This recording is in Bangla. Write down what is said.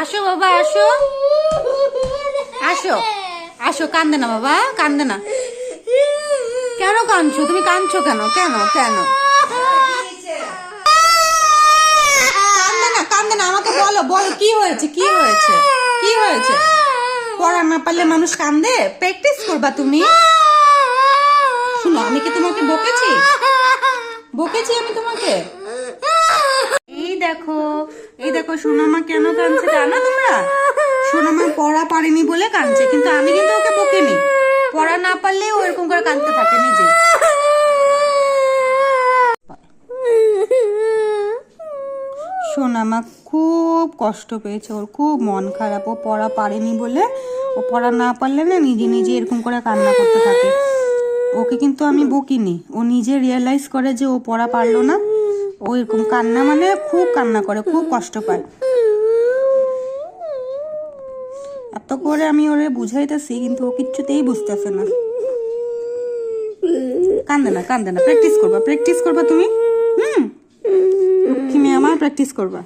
আসো বাবা, আসো আসো আসো। কান্দে না বাবা, কান্দে না। কেন কাঁদছো তুমি? কাঁদছো কেন? কেন কেন? কান্দে না, কান্দে না। আমাকে বলো, বলো কি হয়েছে, কি হয়েছে, কি হয়েছে? পড়া না পারলে মানুষ কান্দে? প্র্যাকটিস করবা তুমি। শুনো, আমি কি তোমাকে বকেছি? বকেছি আমি তোমাকে? এই দেখো, এই দেখো সোনামা কেন কাঁদছে জানো তোমরা? সোনামা পড়া পারেনি বলে কাঁদছে, কিন্তু আমি কিন্তু ওকে বকিনি। পড়া না পারলে ও এরকম করে কাঁদতে থাকে নিজে। সোনামা খুব কষ্ট পেয়েছে, ওর খুব মন খারাপ। ও পড়া পারেনি বলে, ও পড়া না পারলে না নিজে নিজে এরকম করে কান্না করতে থাকে। ওকে কিন্তু আমি বকিনি, ও নিজে রিয়েলাইজ করে যে ও পড়া পারলো না। ও এরকম কান্না মানে খুব কান্না করে, খুব কষ্ট পায়। এত করে আমি ওরে বুঝাইতেছি, কিন্তু ও কিচ্ছুতেই বুঝতেছে না। কান্দে না, কান্দে না। প্র্যাকটিস করবা, প্র্যাকটিস করবা তুমি। লক্ষ্মী মেয়ে আমার, প্র্যাকটিস করবা।